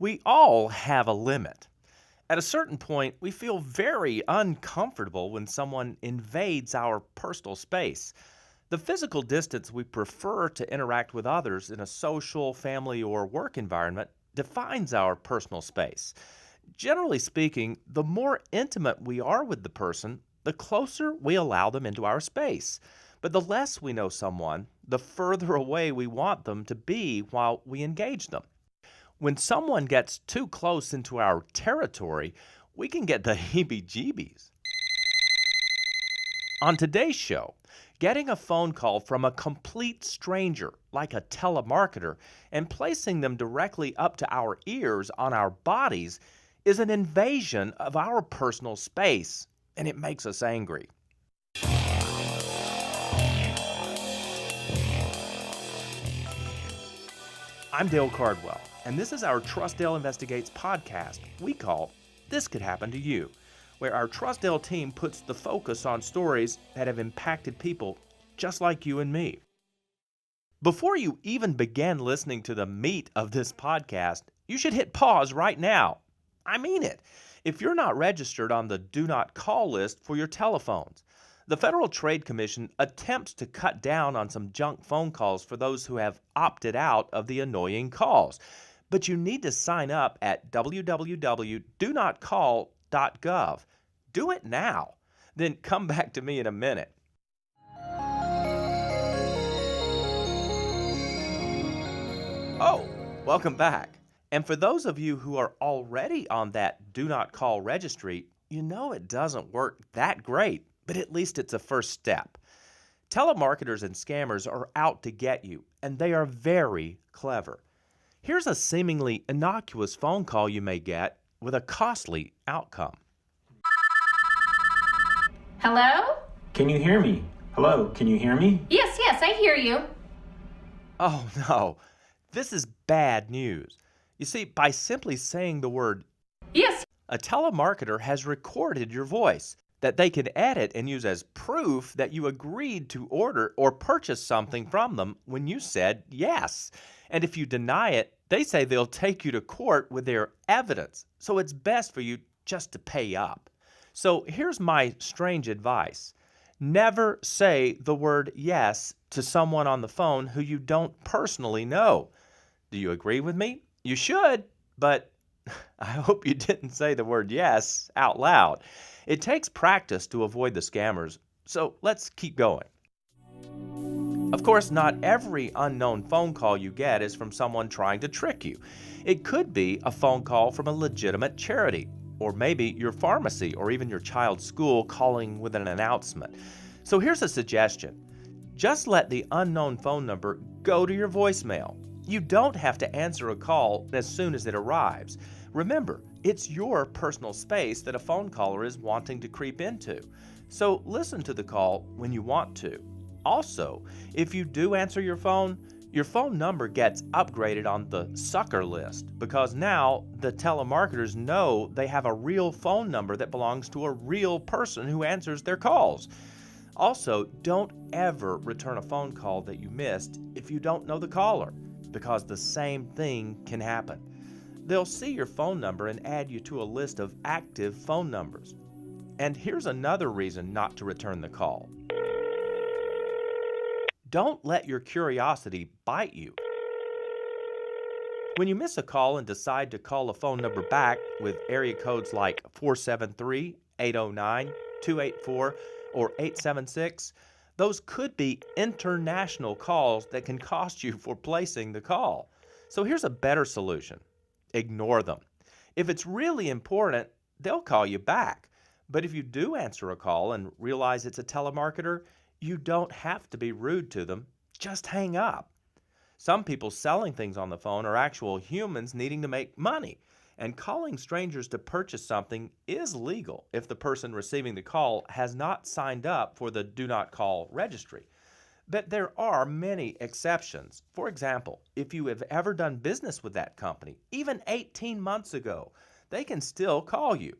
We all have a limit. At a certain point, we feel very uncomfortable when someone invades our personal space. The physical distance we prefer to interact with others in a social, family, or work environment defines our personal space. Generally speaking, the more intimate we are with the person, the closer we allow them into our space. But the less we know someone, the further away we want them to be while we engage them. When someone gets too close into our territory, we can get the heebie jeebies. On today's show, getting a phone call from a complete stranger, like a telemarketer, and placing them directly up to our ears on our bodies is an invasion of our personal space, and it makes us angry. I'm Dale Cardwell, and this is our Trustdale Investigates podcast we call This Could Happen to You, where our Trustdale team puts the focus on stories that have impacted people just like you and me. Before you even begin listening to the meat of this podcast, you should hit pause right now. I mean it. If you're not registered on the Do Not Call list for your telephones, the Federal Trade Commission attempts to cut down on some junk phone calls for those who have opted out of the annoying calls. But you need to sign up at www.donotcall.gov. Do it now. Then come back to me in a minute. Oh, welcome back. And for those of you who are already on that Do Not Call registry, you know it doesn't work that great, but at least it's a first step. Telemarketers and scammers are out to get you, and they are very clever. Here's a seemingly innocuous phone call you may get with a costly outcome. Hello? Can you hear me? Hello, can you hear me? Yes, I hear you. Oh no, this is bad news. You see, by simply saying the word, Yes. a telemarketer has recorded your voice that they can edit and use as proof that you agreed to order or purchase something from them when you said yes. And if you deny it, they say they'll take you to court with their evidence. So it's best for you just to pay up. So here's my strange advice. Never say the word yes to someone on the phone who you don't personally know. Do you agree with me? You should, but I hope you didn't say the word yes out loud. It takes practice to avoid the scammers, so let's keep going. Of course, not every unknown phone call you get is from someone trying to trick you. It could be a phone call from a legitimate charity, or maybe your pharmacy or even your child's school calling with an announcement. So here's a suggestion. Just let the unknown phone number go to your voicemail. You don't have to answer a call as soon as it arrives. Remember, it's your personal space that a phone caller is wanting to creep into. So listen to the call when you want to. Also, if you do answer your phone number gets upgraded on the sucker list because now the telemarketers know they have a real phone number that belongs to a real person who answers their calls. Also, don't ever return a phone call that you missed if you don't know the caller, because the same thing can happen. They'll see your phone number and add you to a list of active phone numbers. And here's another reason not to return the call. Don't let your curiosity bite you. When you miss a call and decide to call a phone number back with area codes like 473, 809, 284, or 876, those could be international calls that can cost you for placing the call. So here's a better solution. Ignore them. If it's really important, they'll call you back. But if you do answer a call and realize it's a telemarketer, you don't have to be rude to them. Just hang up. Some people selling things on the phone are actual humans needing to make money. And calling strangers to purchase something is legal if the person receiving the call has not signed up for the Do Not Call registry. But there are many exceptions. For example, if you have ever done business with that company, even 18 months ago, they can still call you.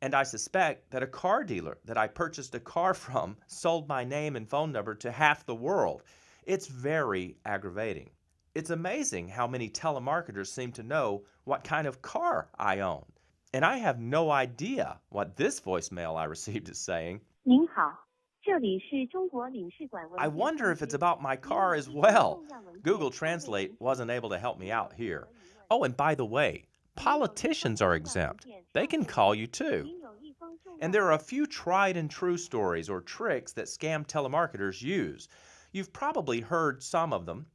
And I suspect that a car dealer that I purchased a car from sold my name and phone number to half the world. It's very aggravating. It's amazing how many telemarketers seem to know what kind of car I own. And I have no idea what this voicemail I received is saying. 您好，这里是中国领事馆文 I 件 wonder 中 if it's 心。 about my 您 car 有 as 一封 well. 重要文件 Google 将为 Translate 您 wasn't 服务。 able to help me 您有 out 任 here. 何疑问 Oh, and by the way, 您有一封 politicians are 重要文 exempt. 件 They 上 can 面 call you too. 您有一封重要 And there are a few tried and true stories or tricks that scam telemarketers use. You've probably heard some of them.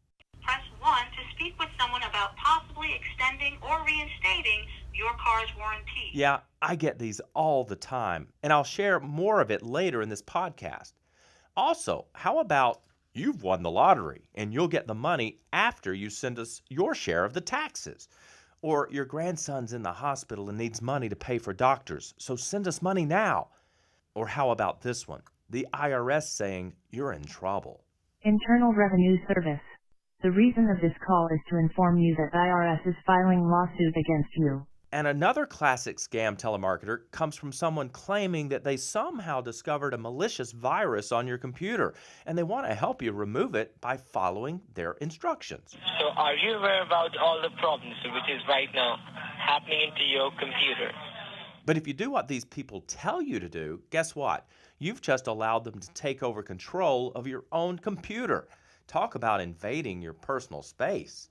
Press 1 to speak with someone about possibly extending or reinstating your car's warranty. Yeah, I get these all the time, and I'll share more of it later in this podcast. Also, how about you've won the lottery and you'll get the money after you send us your share of the taxes? Or your grandson's in the hospital and needs money to pay for doctors, so send us money now. Or how about this one? The IRS saying you're in trouble. Internal Revenue Service. The reason of this call is to inform you that IRS is filing lawsuit against you. And another classic scam telemarketer comes from someone claiming that they somehow discovered a malicious virus on your computer, and they want to help you remove it by following their instructions. So are you aware about all the problems which is right now happening into your computer? But if you do what these people tell you to do, guess what? You've just allowed them to take over control of your own computer. Talk about invading your personal space.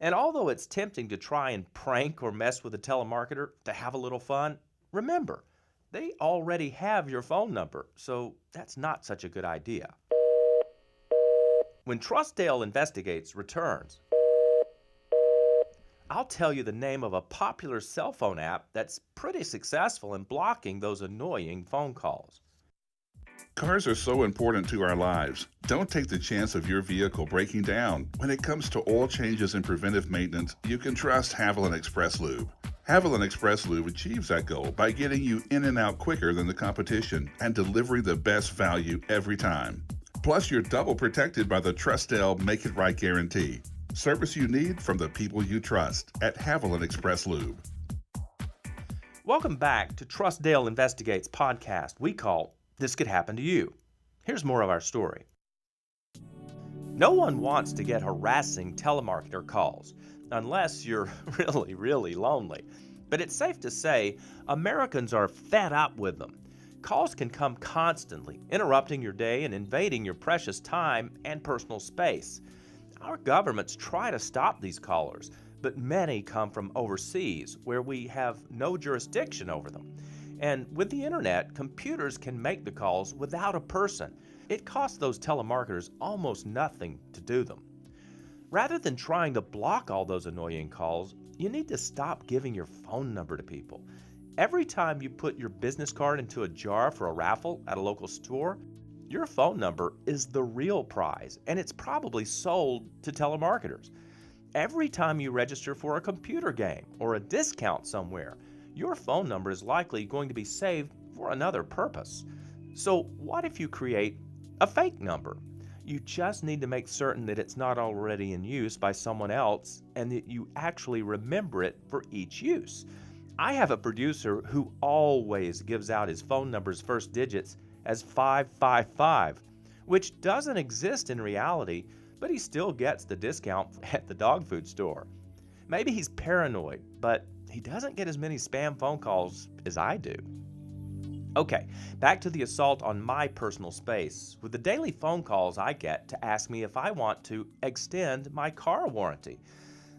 And although it's tempting to try and prank or mess with a telemarketer to have a little fun, remember, they already have your phone number, so that's not such a good idea. When Trustdale Investigates returns, I'll tell you the name of a popular cell phone app that's pretty successful in blocking those annoying phone calls. Cars are so important to our lives. Don't take the chance of your vehicle breaking down. When it comes to oil changes and preventive maintenance, you can trust Haviland Express Lube. Haviland Express Lube achieves that goal by getting you in and out quicker than the competition and delivering the best value every time. Plus, you're double protected by the Trustdale Make It Right guarantee. Service you need from the people you trust at Haviland Express Lube. Welcome back to Trustdale Investigates podcast we call This Could Happen to You. Here's more of our story. No one wants to get harassing telemarketer calls, unless you're really lonely. But it's safe to say Americans are fed up with them. Calls can come constantly, interrupting your day and invading your precious time and personal space. Our governments try to stop these callers, but many come from overseas where we have no jurisdiction over them. And with the internet, computers can make the calls without a person. It costs those telemarketers almost nothing to do them. Rather than trying to block all those annoying calls, you need to stop giving your phone number to people. Every time you put your business card into a jar for a raffle at a local store, your phone number is the real prize, and it's probably sold to telemarketers. Every time you register for a computer game or a discount somewhere, your phone number is likely going to be saved for another purpose. So what if you create a fake number? You just need to make certain that it's not already in use by someone else and that you actually remember it for each use. I have a producer who always gives out his phone number's first digits as 555, which doesn't exist in reality, but he still gets the discount at the dog food store. Maybe he's paranoid, but he doesn't get as many spam phone calls as I do. Okay, back to the assault on my personal space with the daily phone calls I get to ask me if I want to extend my car warranty.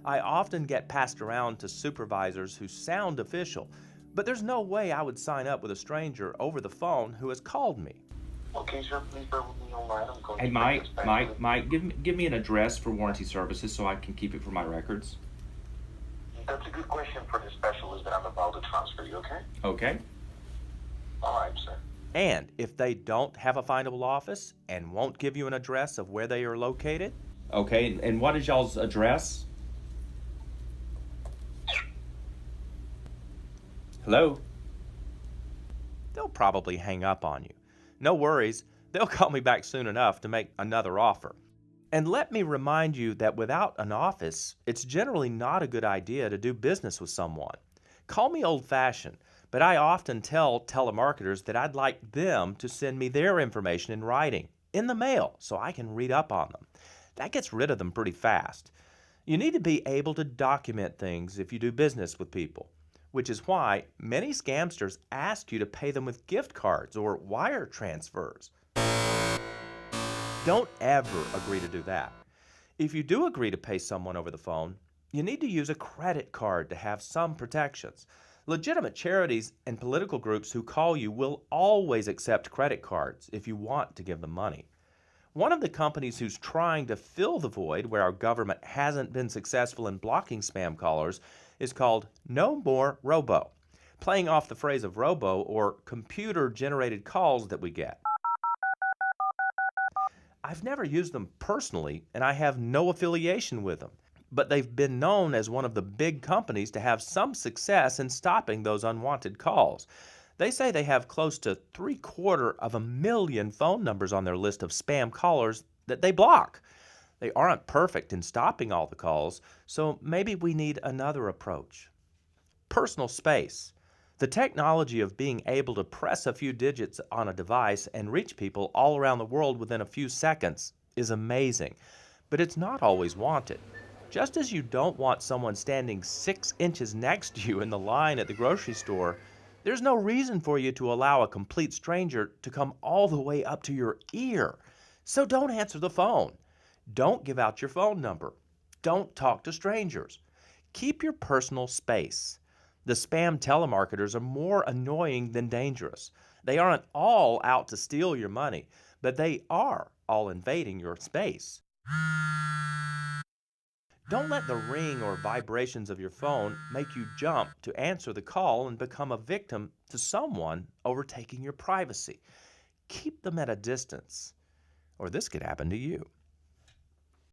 I often get passed around to supervisors who sound official, but there's no way I would sign up with a stranger over the phone who has called me. Okay, sir, please bear with me online. I'm going Hey, to Mike, bring this back Mike, with- Mike, give me an address for warranty services so I can keep it for my records. That's a good question for the specialist that I'm about to transfer you, okay? Okay. All right, sir. And if they don't have a findable office and won't give you an address of where they are located, Okay, and what is y'all's address? Hello? they'll probably hang up on you. No worries, they'll call me back soon enough to make another offer. And let me remind you that without an office, it's generally not a good idea to do business with someone. Call me old-fashioned, but I often tell telemarketers that I'd like them to send me their information in writing, in the mail, so I can read up on them. That gets rid of them pretty fast. You need to be able to document things if you do business with people, which is why many scamsters ask you to pay them with gift cards or wire transfers. Don't ever agree to do that. If you do agree to pay someone over the phone, you need to use a credit card to have some protections. Legitimate charities and political groups who call you will always accept credit cards if you want to give them money. One of the companies who's trying to fill the void where our government hasn't been successful in blocking spam callers is called No More Robo, playing off the phrase of robo or computer-generated calls that we get. I've never used them personally, and I have no affiliation with them, but they've been known as one of the big companies to have some success in stopping those unwanted calls. They say they have close to 750,000 phone numbers on their list of spam callers that they block. They aren't perfect in stopping all the calls, so maybe we need another approach. Personal space. The technology of being able to press a few digits on a device and reach people all around the world within a few seconds is amazing, but it's not always wanted. Just as you don't want someone standing 6 inches next to you in the line at the grocery store, there's no reason for you to allow a complete stranger to come all the way up to your ear. So don't answer the phone. Don't give out your phone number. Don't talk to strangers. Keep your personal space. The spam telemarketers are more annoying than dangerous. They aren't all out to steal your money, but they are all invading your space. Don't let the ring or vibrations of your phone make you jump to answer the call and become a victim to someone overtaking your privacy. Keep them at a distance, or this could happen to you.